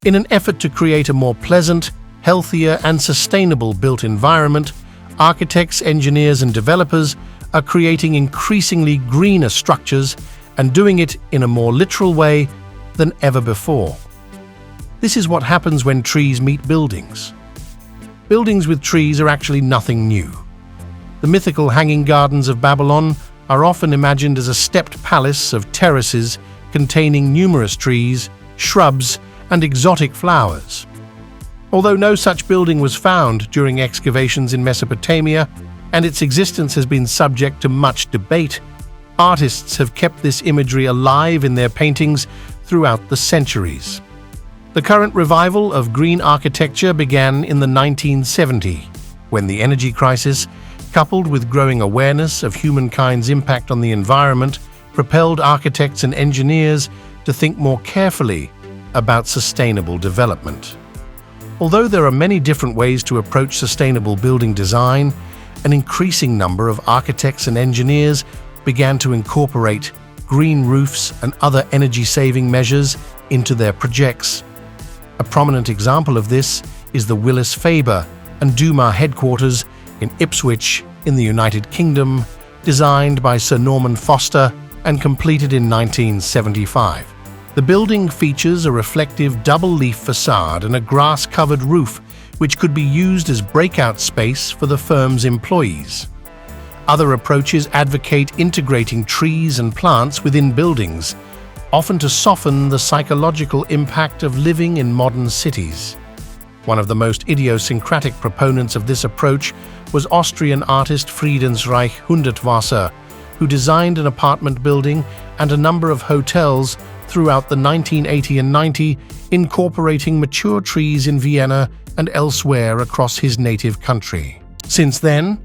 In an effort to create a more pleasant, healthier, and sustainable built environment, architects, engineers, and developers are creating increasingly greener structures and doing it in a more literal way than ever before. This is what happens when trees meet buildings. Buildings with trees are actually nothing new. The mythical Hanging Gardens of Babylon are often imagined as a stepped palace of terraces containing numerous trees, shrubs, and exotic flowers. Although no such building was found during excavations in Mesopotamia, and its existence has been subject to much debate, artists have kept this imagery alive in their paintings throughout the centuries. The current revival of green architecture began in the 1970s, when the energy crisis, coupled with growing awareness of humankind's impact on the environment, propelled architects and engineers to think more carefully about sustainable development. Although there are many different ways to approach sustainable building design, an increasing number of architects and engineers began to incorporate green roofs and other energy-saving measures into their projects. A prominent example of this is the Willis Faber and Duma headquarters in Ipswich in the United Kingdom, designed by Sir Norman Foster and completed in 1975. The building features a reflective double-leaf facade and a grass-covered roof, which could be used as breakout space for the firm's employees. Other approaches advocate integrating trees and plants within buildings, often to soften the psychological impact of living in modern cities. One of the most idiosyncratic proponents of this approach was Austrian artist Friedensreich Hundertwasser, who designed an apartment building and a number of hotels throughout the 1980s and 90s, incorporating mature trees in Vienna and elsewhere across his native country. Since then,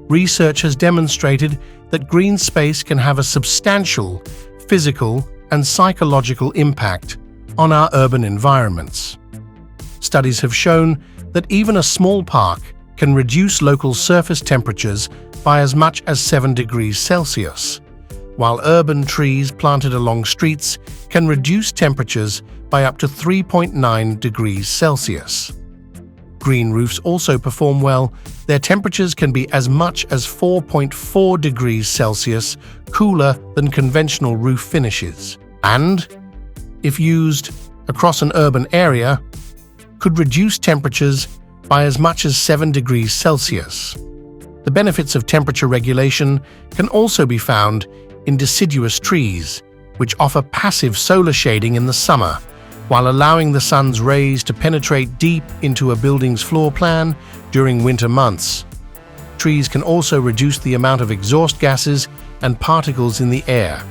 research has demonstrated that green space can have a substantial physical and psychological impact on our urban environments. Studies have shown that even a small park can reduce local surface temperatures by as much as 7 degrees Celsius, while urban trees planted along streets can reduce temperatures by up to 3.9 degrees Celsius. Green roofs also perform well. Their temperatures can be as much as 4.4 degrees Celsius cooler than conventional roof finishes, and, if used across an urban area, could reduce temperatures by as much as 7 degrees Celsius. The benefits of temperature regulation can also be found in deciduous trees, which offer passive solar shading in the summer, while allowing the sun's rays to penetrate deep into a building's floor plan during winter months. Trees can also reduce the amount of exhaust gases and particles in the air,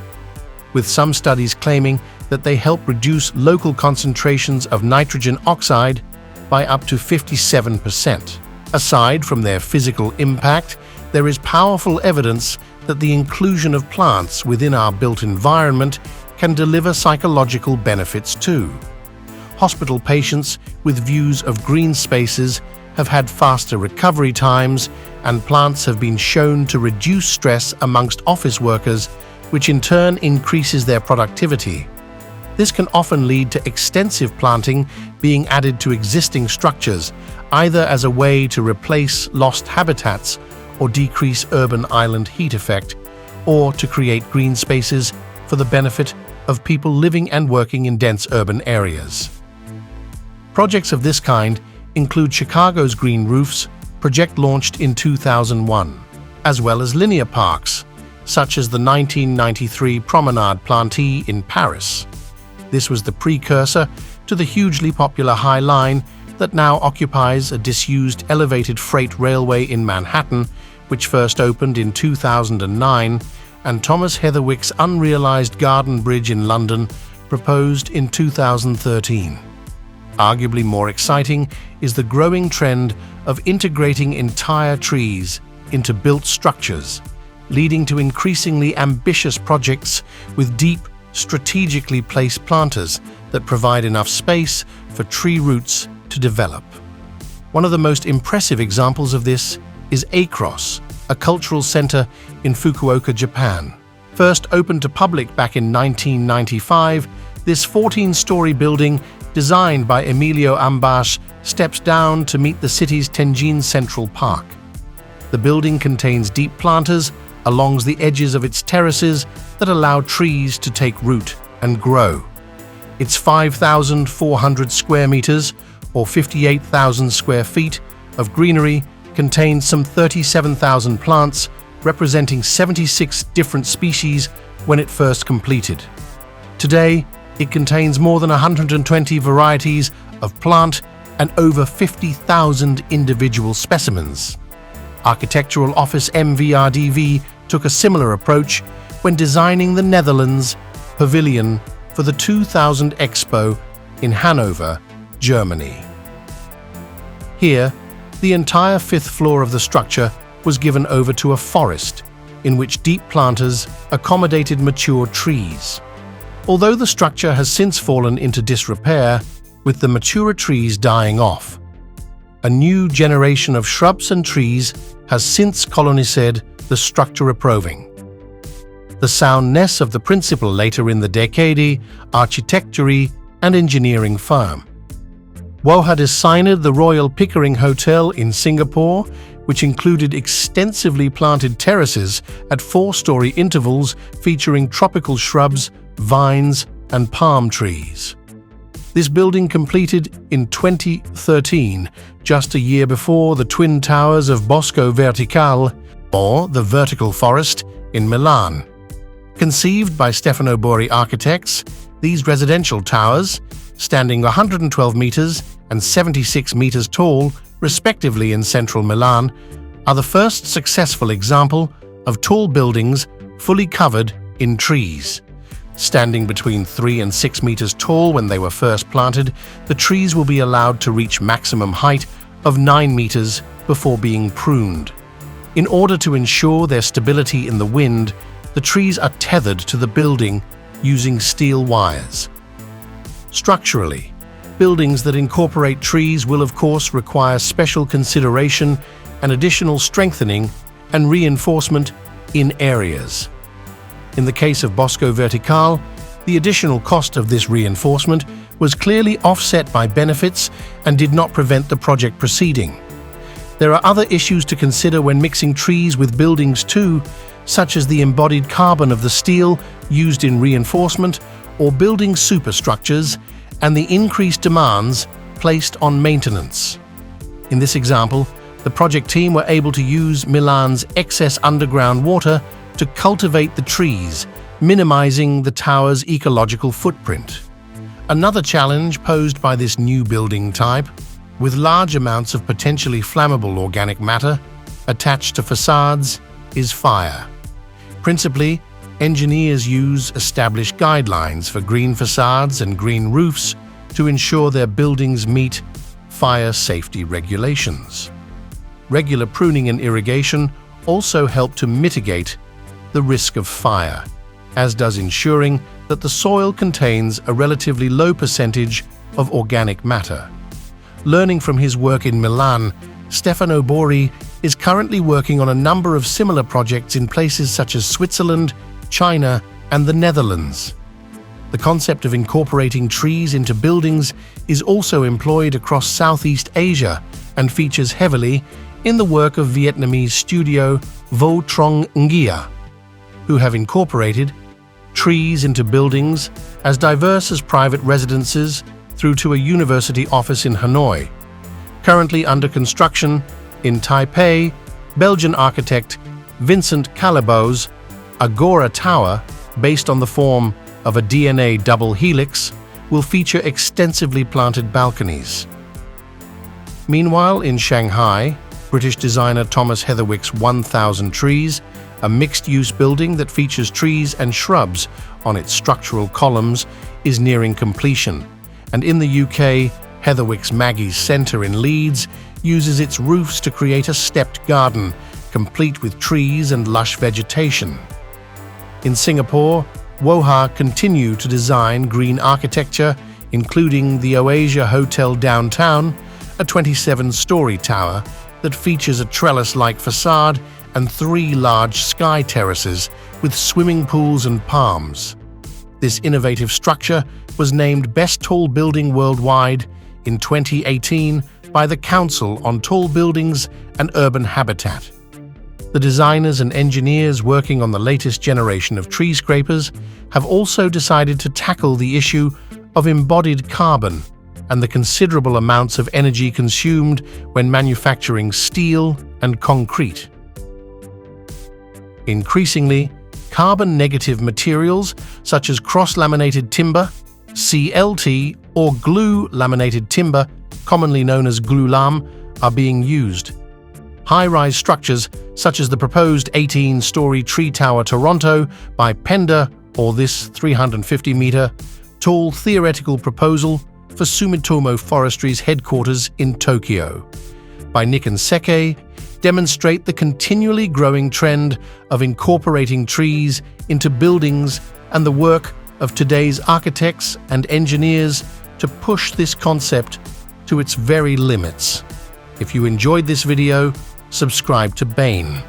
with some studies claiming that they help reduce local concentrations of nitrogen oxide by up to 57%. Aside from their physical impact, there is powerful evidence that the inclusion of plants within our built environment can deliver psychological benefits too. Hospital patients with views of green spaces have had faster recovery times, and plants have been shown to reduce stress amongst office workers, which in turn increases their productivity. This can often lead to extensive planting being added to existing structures, either as a way to replace lost habitats or decrease urban island heat effect, or to create green spaces for the benefit of people living and working in dense urban areas. Projects of this kind include Chicago's Green Roofs project launched in 2001, as well as linear parks, such as the 1993 Promenade Plantée in Paris. This was the precursor to the hugely popular High Line that now occupies a disused elevated freight railway in Manhattan, which first opened in 2009, and Thomas Heatherwick's unrealized Garden Bridge in London, proposed in 2013. Arguably more exciting is the growing trend of integrating entire trees into built structures, leading to increasingly ambitious projects with deep, strategically placed planters that provide enough space for tree roots to develop. One of the most impressive examples of this is Acros, a cultural center in Fukuoka, Japan. First opened to public back in 1995, this 14-story building designed by Emilio Ambasz, steps down to meet the city's Tenjin Central Park. The building contains deep planters along the edges of its terraces that allow trees to take root and grow. Its 5,400 square meters, or 58,000 square feet, of greenery contains some 37,000 plants, representing 76 different species when it first completed. Today, it contains more than 120 varieties of plant and over 50,000 individual specimens. Architectural office MVRDV took a similar approach when designing the Netherlands pavilion for the 2000 Expo in Hanover, Germany. Here, the entire fifth floor of the structure was given over to a forest, in which deep planters accommodated mature trees. Although the structure has since fallen into disrepair, with the mature trees dying off, a new generation of shrubs and trees has since colonized the structure, approving the soundness of the principal later in the decade architecture and engineering firm. WOHA designed the Royal Pickering Hotel in Singapore, which included extensively planted terraces at 4-story intervals featuring tropical shrubs, vines, and palm trees. This building completed in 2013, just a year before the Twin Towers of Bosco Verticale, or the Vertical Forest, in Milan. Conceived by Stefano Boeri architects, these residential towers, standing 112 meters and 76 meters tall, respectively in central Milan, are the first successful example of tall buildings fully covered in trees. Standing between 3 and 6 meters tall when they were first planted, the trees will be allowed to reach maximum height of 9 meters before being pruned. In order to ensure their stability in the wind, the trees are tethered to the building using steel wires. Structurally, buildings that incorporate trees will of course require special consideration and additional strengthening and reinforcement in areas. In the case of Bosco Verticale, the additional cost of this reinforcement was clearly offset by benefits and did not prevent the project proceeding. There are other issues to consider when mixing trees with buildings too, such as the embodied carbon of the steel used in reinforcement or building superstructures, and the increased demands placed on maintenance. In this example, the project team were able to use Milan's excess underground water to cultivate the trees, minimizing the tower's ecological footprint. Another challenge posed by this new building type, with large amounts of potentially flammable organic matter attached to facades, is fire. Principally, engineers use established guidelines for green facades and green roofs to ensure their buildings meet fire safety regulations. Regular pruning and irrigation also help to mitigate the risk of fire, as does ensuring that the soil contains a relatively low percentage of organic matter. Learning from his work in Milan, Stefano Boeri is currently working on a number of similar projects in places such as Switzerland, China, and the Netherlands. The concept of incorporating trees into buildings is also employed across Southeast Asia and features heavily in the work of Vietnamese studio Vo Trong Ngia, who have incorporated trees into buildings as diverse as private residences through to a university office in Hanoi. Currently under construction in Taipei, Belgian architect Vincent Calabau's Agora Tower, based on the form of a DNA double helix, will feature extensively planted balconies. Meanwhile, in Shanghai, British designer Thomas Heatherwick's 1,000 Trees, a mixed-use building that features trees and shrubs on its structural columns, is nearing completion. And in the UK, Heatherwick's Maggie's Centre in Leeds uses its roofs to create a stepped garden, complete with trees and lush vegetation. In Singapore, WOHA continue to design green architecture, including the Oasia Hotel Downtown, a 27-story tower that features a trellis-like facade and 3 large sky terraces with swimming pools and palms. This innovative structure was named Best Tall Building Worldwide in 2018 by the Council on Tall Buildings and Urban Habitat. The designers and engineers working on the latest generation of tree scrapers have also decided to tackle the issue of embodied carbon and the considerable amounts of energy consumed when manufacturing steel and concrete. Increasingly, carbon-negative materials such as cross-laminated timber, CLT, or glue-laminated timber, commonly known as glulam, are being used. High-rise structures such as the proposed 18-story tree tower Toronto by Pender, or this 350-meter tall theoretical proposal for Sumitomo Forestry's headquarters in Tokyo by Nick and Seke, demonstrate the continually growing trend of incorporating trees into buildings and the work of today's architects and engineers to push this concept to its very limits. If you enjoyed this video, subscribe to Bain.